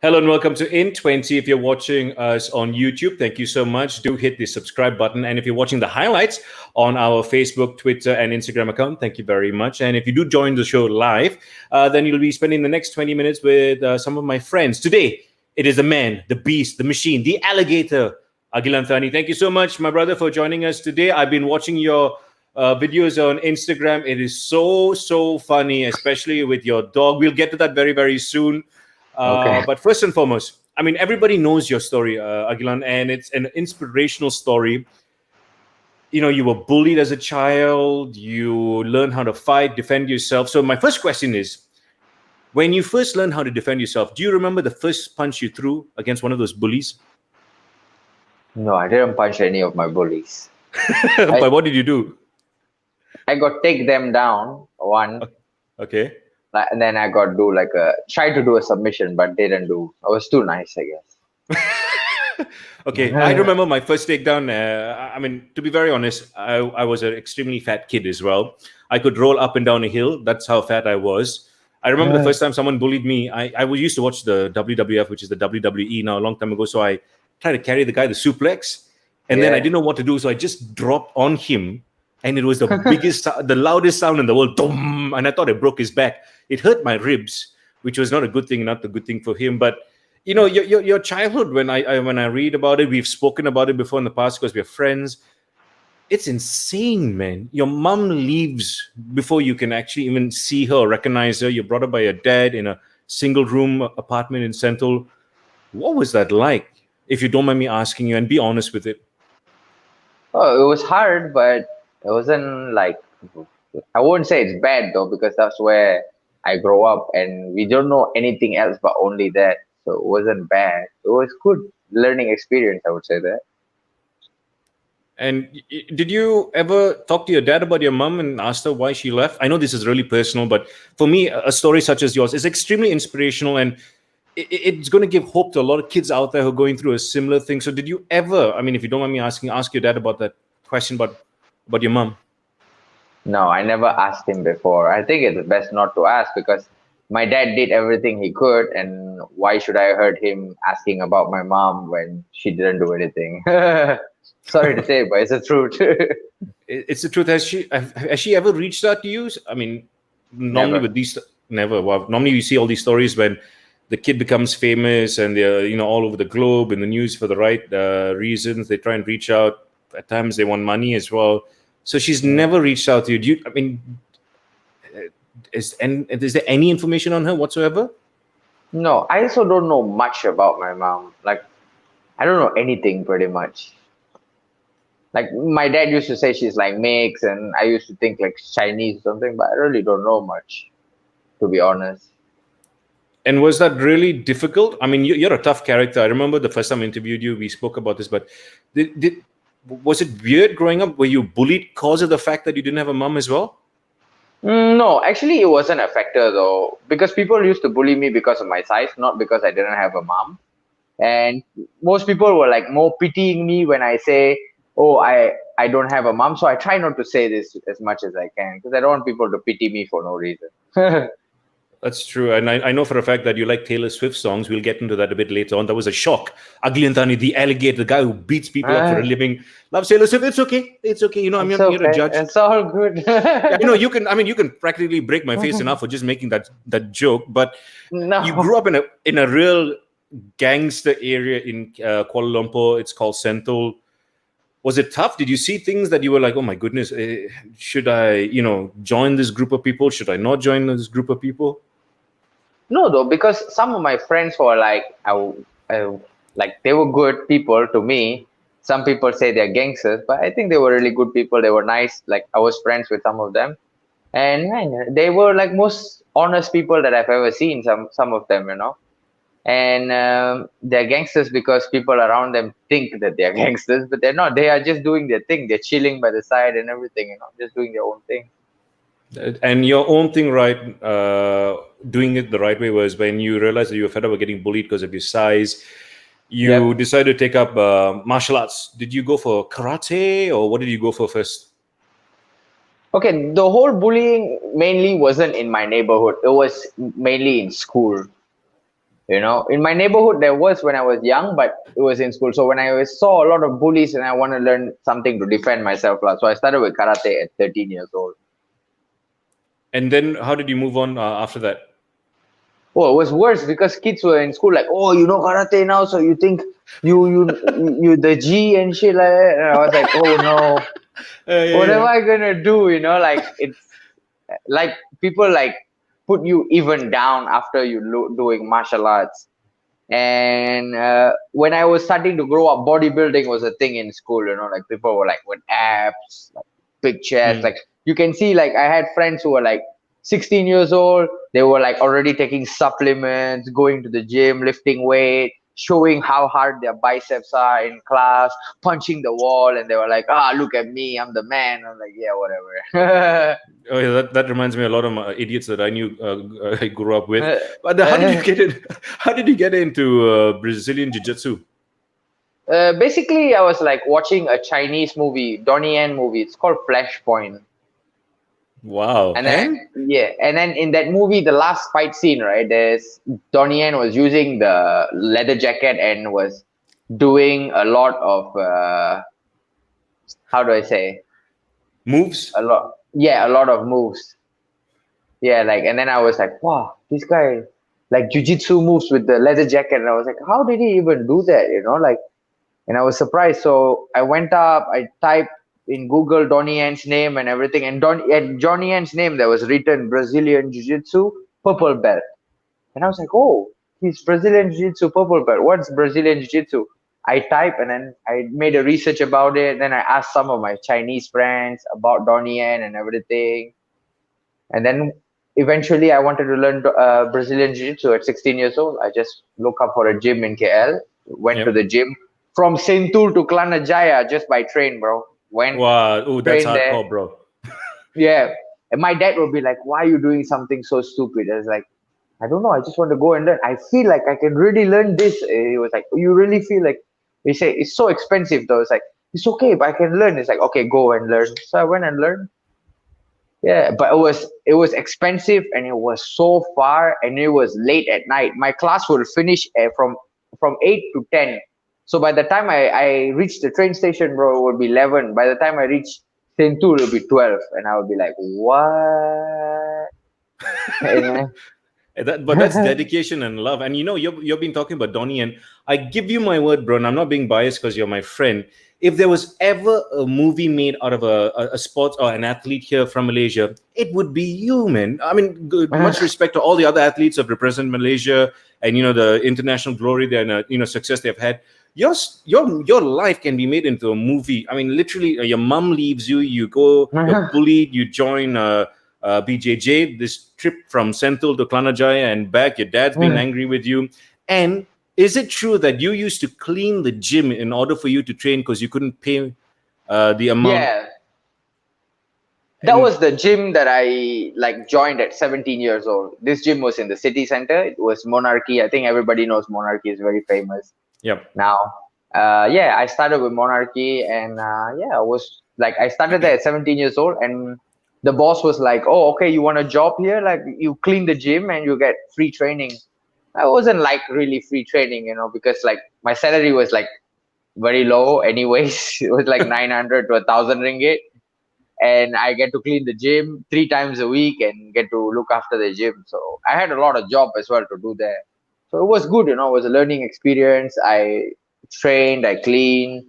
Hello and welcome to In 20. If you're watching us on YouTube, thank you so much. Do hit the subscribe button. And if you're watching the highlights on our Facebook, Twitter, and Instagram account, thank you very much. And if you do join the show live, then you'll be spending the next 20 minutes with some of my friends. Today, it is the man, the beast, the machine, the alligator, Agilan Thani. Thank you so much, my brother, for joining us today. I've been watching your videos on Instagram. It is so funny, especially with your dog. We'll get to that very, very soon. Okay. But first and foremost, I mean, everybody knows your story, Agilan, and it's an inspirational story. You know, you were bullied as a child, you learned how to fight, defend yourself. So my first question is, when you first learned how to defend yourself, do you remember the first punch you threw against one of those bullies? No, I didn't punch any of my bullies. But what did you do? I got take them down one, Okay. and then I got try to do a submission, but didn't do. I was too nice, I guess. Okay, I remember my first takedown. I mean, to be very honest, I was an extremely fat kid as well. I could roll up and down a hill. That's how fat I was. I remember the first time someone bullied me. I used to watch the WWF, which is the WWE now, a long time ago. So I tried to carry the guy, the suplex, and then I didn't know what to do. So I just dropped on him, and it was the biggest, the loudest sound in the world. Dum! And I thought I broke his back. It hurt my ribs, which was not a good thing, not a good thing for him. But you know, your childhood. When I read about it, we've spoken about it before in the past because we're friends. It's insane, man. Your mom leaves before you can actually even see her or recognize her. You're brought up by your dad in a single room apartment in Sentul. What was that like? If you don't mind me asking you, and be honest with it. Oh, it was hard, but it wasn't like, I wouldn't say it's bad though, because that's where I grow up and we don't know anything else but only that. So it wasn't bad. It was good learning experience, I would say that. And did you ever talk to your dad about your mom and ask her why she left? I know this is really personal, but for me, a story such as yours is extremely inspirational, and it's going to give hope to a lot of kids out there who are going through a similar thing. So did you ever, I mean, if you don't mind me asking, ask your dad about that question about your mom? No, I never asked him before. I think it's best not to ask because my dad did everything he could, and why should I hurt him asking about my mom when she didn't do anything? Sorry to say, but it's the truth. It's the truth. Has she ever reached out to you? I mean, normally Never. with these, never. Well, normally you see all these stories when the kid becomes famous and they're all over the globe in the news for the right reasons. They try and reach out. At times they want money as well. So she's never reached out to you. I mean, is there any information on her whatsoever? No, I also don't know much about my mom. Like, I don't know anything pretty much. Like, my dad used to say she's like mix, and I used to think like Chinese or something, but I really don't know much, to be honest. And was that really difficult? I mean, you're a tough character. I remember the first time I interviewed you, we spoke about this, but was it weird growing up? Were you bullied because of the fact that you didn't have a mom as well? No, actually, it wasn't a factor though, because people used to bully me because of my size, not because I didn't have a mom. And most people were like more pitying me when I say, "Oh, I don't have a mom." So I try not to say this as much as I can because I don't want people to pity me for no reason. That's true. And I know for a fact that you like Taylor Swift songs. We'll get into that a bit later on. That was a shock. Agilan Thani, the alligator, the guy who beats people up for a living, loves Taylor Swift. It's okay. It's okay. I'm It's not here to okay. judge. It's all good. Yeah, you can practically break my face enough for just making that joke. But you No. grew up in a real gangster area in Kuala Lumpur. It's called Sentul. Was it tough? Did you see things that you were like, oh my goodness, should I, join this group of people? Should I not join this group of people? No, though, because some of my friends were like, like they were good people to me. Some people say they're gangsters, but I think they were really good people. They were nice. Like I was friends with some of them, and man, they were like most honest people that I've ever seen. Some of them, and they're gangsters because people around them think that they're gangsters, but they're not. They are just doing their thing. They're chilling by the side and everything, just doing their own thing. And your own thing, right? doing it the right way was when you realized that you were fed up with getting bullied because of your size. You Yep. decided to take up martial arts. Did you go for karate or what did you go for first? Okay, the whole bullying mainly wasn't in my neighborhood. It was mainly in school. In my neighborhood there was when I was young, but it was in school. So when I saw a lot of bullies and I want to learn something to defend myself, lah, so I started with karate at 13 years old. And then how did you move on after that? Oh, it was worse because kids were in school like, oh, you know karate now, so you think you the G and shit like that. And I was like, oh no, Yeah, what am yeah. I gonna do? Like it's like people like put you even down after you doing martial arts. And when I was starting to grow up, bodybuilding was a thing in school. Like people were like with abs, like big chest. Mm. Like you can see, like I had friends who were like 16 years old. They were like already taking supplements, going to the gym, lifting weight, showing how hard their biceps are in class, punching the wall, and they were like, "Ah, look at me, I'm the man." I'm like, "Yeah, whatever." Oh, yeah, that reminds me a lot of idiots that I knew I grew up with. But how did you get it? How did you get into Brazilian Jiu-Jitsu? Basically, I was like watching a Chinese movie, Donnie Yen movie. It's called Flashpoint. Wow. And then And yeah, and then in that movie, the last fight scene, right? There's Donnie Yen was using the leather jacket and was doing a lot of how do I say moves? a lot? Yeah, a lot of moves. Yeah, like and then I was like, wow, this guy like jujitsu moves with the leather jacket, and I was like, how did he even do that? Like. And I was surprised. So I went up, I typed in Google Donnie Yen's name and everything, and at Johnny Yen's name there was written Brazilian Jiu Jitsu purple belt, and I was like, oh, he's Brazilian Jiu Jitsu purple belt. What's Brazilian Jiu Jitsu? I typed and then I made a research about it. Then I asked some of my Chinese friends about Donnie Yen and everything, and then eventually I wanted to learn Brazilian Jiu Jitsu at 16 years old. I just looked up for a gym in KL, went to Yep. the gym from Sentul to Klana Jaya just by train, bro. Went, Wow. Oh, that's train there. hardcore, bro. Yeah. And my dad would be like, why are you doing something so stupid? I was like, I don't know. I just want to go and learn. I feel like I can really learn this. He was like, you really feel like, he said, it's so expensive though. It's like, it's okay, but I can learn. It's like, okay, go and learn. So I went and learned. Yeah, but it was expensive and it was so far and it was late at night. My class will finish from 8 to 10. So by the time I reached the train station, bro, it would be 11. By the time I reach Sentul, it would be 12, and I would be like, what? Yeah. But that's dedication and love. And you've been talking about Donnie, and I give you my word, bro. And I'm not being biased because you're my friend. If there was ever a movie made out of a sports or an athlete here from Malaysia, it would be you, man. I mean, good, much respect to all the other athletes that represent Malaysia and the international glory and success they've had. Your life can be made into a movie. I mean, literally, your mom leaves you, you're bullied, you join BJJ, this trip from Senthil to Klanajaya and back. Your dad's being angry with you. And is it true that you used to clean the gym in order for you to train because you couldn't pay the amount? Yeah, that And was the gym that I like joined at 17 years old. This gym was in the city center. It was Monarchy. I think everybody knows Monarchy is very famous yep. now. Yeah, I started with Monarchy, and yeah, I was like, I started there at 17 years old, and the boss was like, "Oh, okay, you want a job here? Like, you clean the gym and you get free training." I wasn't like really free training, because like my salary was like very low, anyways. It was like 900 to 1,000 ringgit, and I get to clean the gym 3 times a week and get to look after the gym. So I had a lot of job as well to do there. So it was good, it was a learning experience. I trained, I cleaned,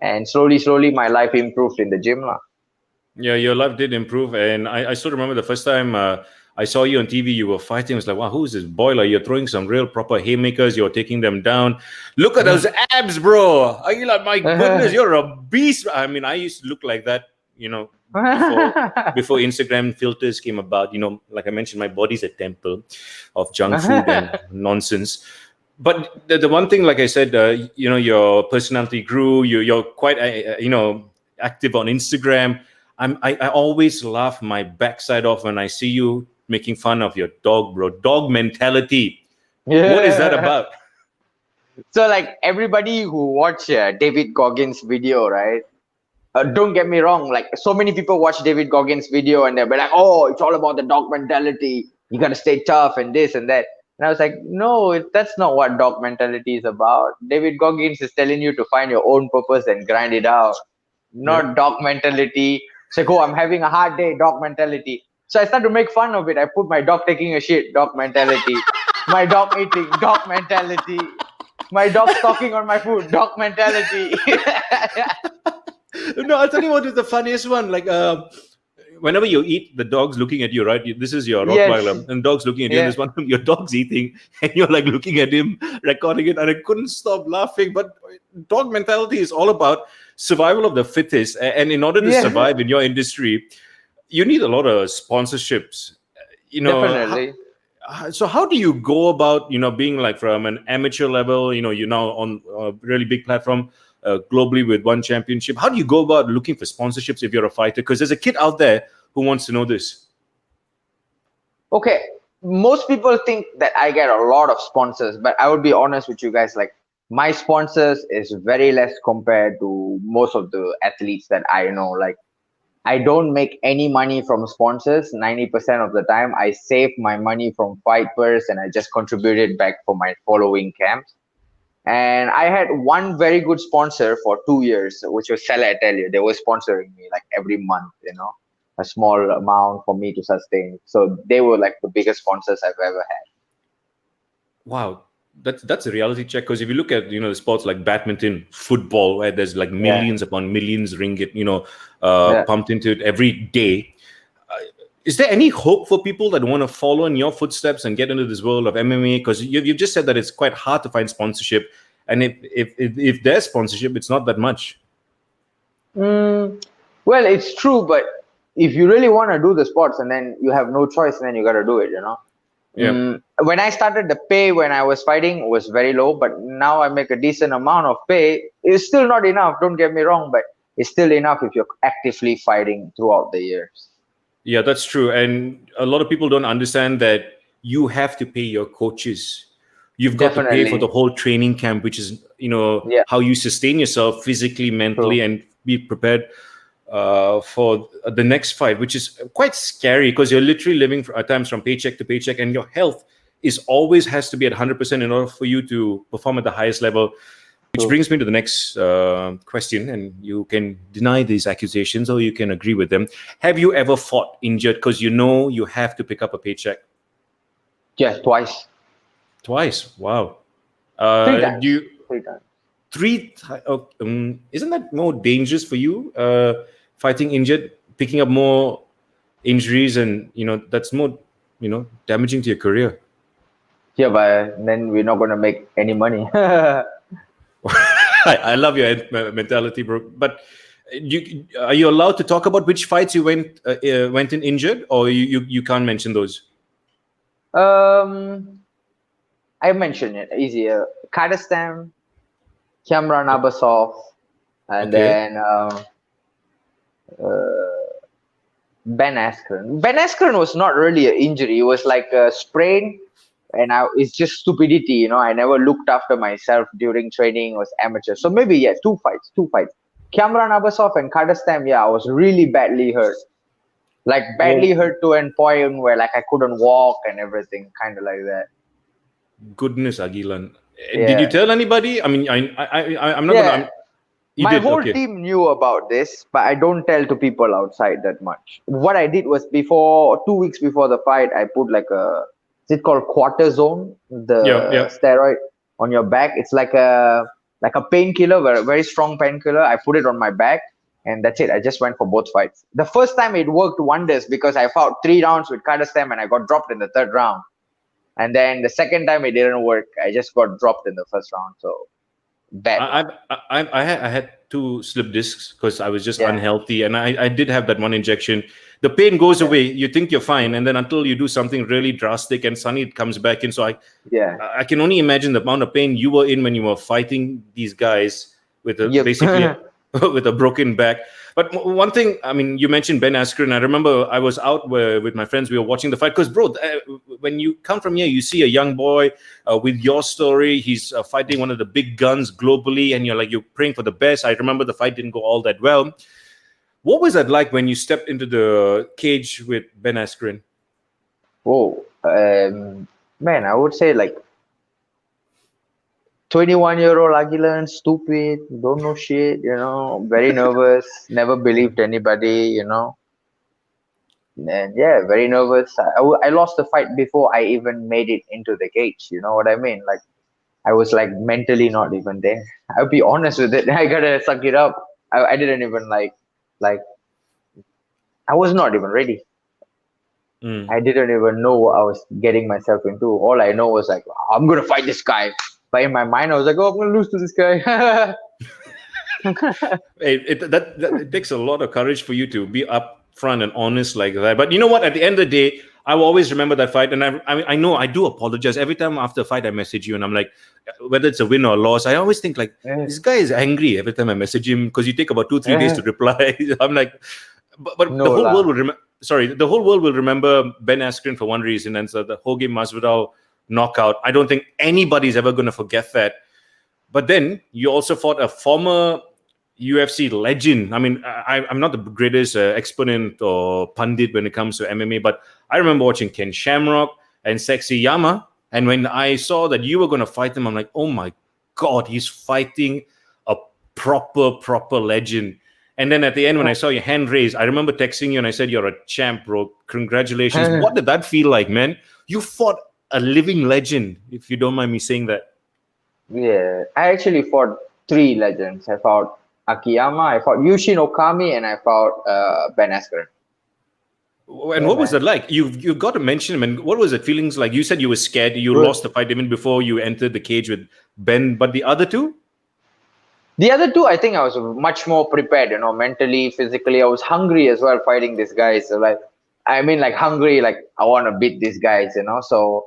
and slowly my life improved in the gym. Lah. Yeah, your life did improve. And I still remember the first time I saw you on TV, you were fighting. I was like, wow, who's this boy? Like, you're throwing some real proper haymakers. You're taking them down. Look at those abs, bro. Agilan, my goodness, you're a beast. I mean, I used to look like that, before Instagram filters came about. Like I mentioned, my body's a temple of junk food and nonsense. But the one thing, like I said, your personality grew. You're quite, active on Instagram. I always laugh my backside off when I see you making fun of your dog, bro. Dog mentality. What is that Yeah. about? So like everybody who watch David Goggins video, right? Don't get me wrong, like so many people watch David Goggins video and they'll be like, oh, it's all about the dog mentality. You gotta stay tough and this and that. And I was like, no, that's not what dog mentality is about. David Goggins is telling you to find your own purpose and grind it out, Yeah. not dog mentality. It's like, oh, I'm having a hard day, dog mentality. So I started to make fun of it. I put my dog taking a shit, dog mentality. My dog eating, dog mentality. My dog stalking on my food, dog mentality. No, I'll tell you what is the funniest one. Like, whenever you eat, the dog's looking at you, right? This is your Yes. Rottweiler, and the dog's looking at you. And Yeah. this one, your dog's eating, and you're like looking at him, recording it, and I couldn't stop laughing. But dog mentality is all about survival of the fittest, and in order to Yeah. survive in your industry, you need a lot of sponsorships. Definitely. So how do you go about being like from an amateur level, you're now on a really big platform globally with one championship? How do you go about looking for sponsorships if you're a fighter? Because there's a kid out there who wants to know this. Okay. Most people think that I get a lot of sponsors, but I would be honest with you guys. Like my sponsors is very less compared to most of the athletes that I know. Like I don't make any money from sponsors 90% of the time. I save my money from fight purse and I just contribute it back for my following camps. And I had one very good sponsor for 2 years, which was Sell Atelier. They were sponsoring me like every month, a small amount for me to sustain. So they were like the biggest sponsors I've ever had. Wow, that's a reality check. Because if you look at the sports like badminton, football, where there's like Yeah. millions upon millions ringgit, Yeah. pumped into it every day. Is there any hope for people that want to follow in your footsteps and get into this world of MMA? Because you've just said that it's quite hard to find sponsorship, and if there's sponsorship, it's not that much. Well, it's true, but if you really want to do the sports and then you have no choice, then you got to do it. Yeah. When I started, the pay when I was fighting was very low, but now I make a decent amount of pay. It's still not enough, don't get me wrong, but it's still enough if you're actively fighting throughout the years. Yeah, that's true. And a lot of people don't understand that you have to pay your coaches. You've got to pay for the Definitely. whole training camp, which is, Yeah, how you sustain yourself physically, mentally, true. and be prepared for the next fight, which is quite scary because you're literally living at times from paycheck to paycheck, and your health is always has to be at 100% in order for you to perform at the highest level. Which True. brings me to the next question, and you can deny these accusations or you can agree with them. Have you ever fought injured because you have to pick up a paycheck? Yeah, twice. Twice. Wow. Three Do times. you Three times. isn't that more dangerous for you? Fighting injured, picking up more injuries, and that's more damaging to your career. Yeah, but then we're not going to make any money. I love your mentality, bro. But are you allowed to talk about which fights you went in injured, or you can't mention those? um, I mentioned it easier. Kazakhstan, Kamran Abasov, and Okay. then uh, Ben Askren. Ben Askren was not really an injury. It was like a sprain, and it's just stupidity. I never looked after myself during training. It was amateur. So maybe, yeah, two fights. Two fights. Kamran Abasov and Kazakhstan, yeah, I was really badly hurt. Like badly Oh, hurt to a point where like I couldn't walk and everything, kind of like that. goodness, Agilan. Did you Yeah. tell anybody? I mean, I'm not gonna. Yeah. You My did, whole okay. team knew about this, but I don't tell to people outside that much. What I did was before 2 weeks before the fight, I put like is it called cortisone, Yeah, the yeah. steroid on your back. It's like a painkiller, very strong painkiller. I put it on my back, and that's it. I just went for both fights. The first time it worked wonders because I fought 3 rounds with Kazakhstan and I got dropped in the third round. And then the second time it didn't work. I just got dropped in the first round. So bad I luck. I had two slip discs because I was just Yeah. unhealthy, and I did have that one injection. The pain goes Yeah. away. You think you're fine, and then until you do something really drastic, and suddenly it comes back in. So Yeah. I can only imagine the amount of pain you were in when you were fighting these guys with Yep. basically with a broken back. But one thing, I mean, you mentioned Ben Askren. I remember I was out with my friends. We were watching the fight because, bro, when you come from here, you see a young boy with your story. He's fighting one of the big guns globally, and you're praying for the best. I remember the fight didn't go all that well. What was that like when you stepped into the cage with Ben Askren? Whoa, man, I would say like 21-year-old Agilan, stupid, don't know shit, very nervous, never believed anybody, and yeah, very nervous. I lost the fight before I even made it into the cage. You know what I mean? Like I was like mentally not even there. I'll be honest with it. I gotta suck it up. I didn't even like I was not even ready. Mm. I didn't even know what I was getting myself into. All I know was like I'm gonna fight this guy. But in my mind, I was like, oh, I'm gonna lose to this guy. It takes a lot of courage for you to be upfront and honest like that. But you know what? At the end of the day, I will always remember that fight. And I know I do apologize every time after a fight. I message you, and I'm like, whether it's a win or a loss, I always think like Yeah. this guy is angry every time I message him because you take about 2-3 days to reply. I'm like, but the No whole lah. world will remember. Sorry, the whole world will remember Ben Askren for one reason, and so the Hoge Masvidal knockout. I don't think anybody's ever going to forget that. But then you also fought a former UFC legend. I mean, I'm not the greatest exponent or pundit when it comes to MMA, but I remember watching Ken Shamrock and Sexy Yama. And when I saw that you were going to fight them, I'm like, oh my God, he's fighting a proper legend. And then at the end, when I saw your hand raised, I remember texting you and I said, you're a champ, bro. Congratulations. What did that feel like, man? You fought a living legend, if you don't mind me saying that. Yeah, I actually fought three legends. I fought Akiyama, I fought Yushin Okami, and I fought Ben Askren. And Yeah, what was man. that like? You've got to mention him. And what was it feelings like? You said you were scared. You Bro, lost the fight even before you entered the cage with Ben. But the other two? the other two, I think I was much more prepared, mentally, physically. I was hungry as well fighting these guys. So like, I mean, like hungry, like I want to beat these guys. So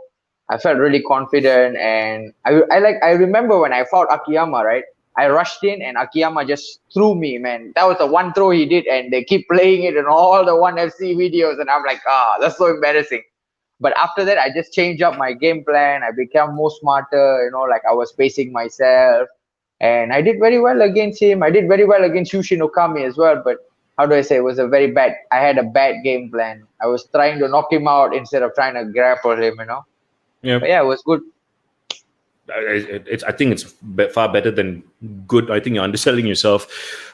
I felt really confident, and I remember when I fought Akiyama, right? I rushed in, and Akiyama just threw me, man. That was the one throw he did, and they keep playing it in all the ONE FC videos, and I'm like, that's so embarrassing. But after that, I just changed up my game plan. I became more smarter, like I was pacing myself. And I did very well against him. I did very well against Yushin Okami as well. But how do I say? It was I had a bad game plan. I was trying to knock him out instead of trying to grapple him. Yeah. But yeah, it was good. I think it's far better than good. I think you're underselling yourself.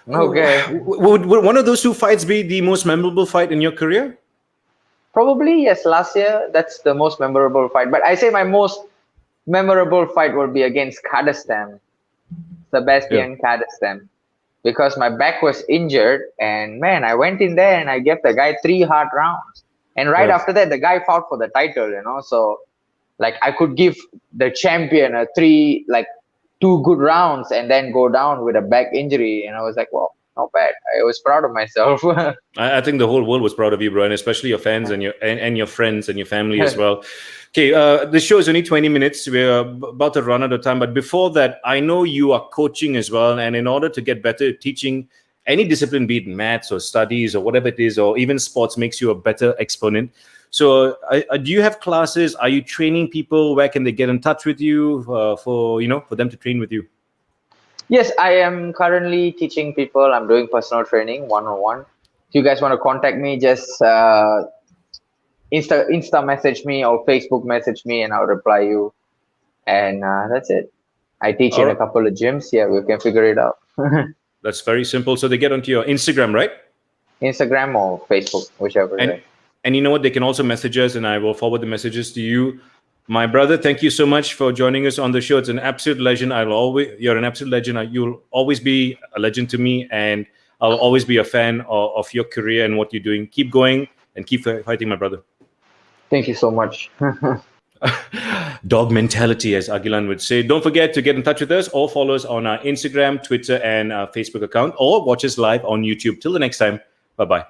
Okay. Would one of those two fights be the most memorable fight in your career? Probably, yes, last year. That's the most memorable fight. But I say my most memorable fight will be against Kadestam, Yeah. Sebastian Kadestam. Because my back was injured, and man, I went in there and I gave the guy 3 hard rounds. And right Yeah. after that, the guy fought for the title. So like I could give the champion a 2 good rounds and then go down with a back injury. And I was like, well, not bad. I was proud of myself. I think the whole world was proud of you, bro, and especially your fans and your friends and your family as well. Okay, this show is only 20 minutes. We're about to run out of time. But before that, I know you are coaching as well. And in order to get better at teaching any discipline, be it maths or studies or whatever it is, or even sports, makes you a better exponent. So do you have classes? Are you training people? Where can they get in touch with you for them to train with you? Yes, I am currently teaching people. I'm doing personal training one-on-one. If you guys want to contact me, just Insta message me or Facebook message me, and I'll reply you. And that's it. I teach All in a right. couple of gyms. Yeah, we can figure it out. That's very simple. So they get onto your Instagram, right? Instagram or Facebook, whichever. And Right? and you know what? They can also message us, and I will forward the messages to you. My brother, thank you so much for joining us on the show. It's an absolute legend. You're an absolute legend. You'll always be a legend to me, and I'll always be a fan of your career and what you're doing. Keep going and keep fighting, my brother. Thank you so much. Dog mentality, as Agilan would say. Don't forget to get in touch with us or follow us on our Instagram, Twitter, and Facebook account, or watch us live on YouTube. Till the next time, bye-bye.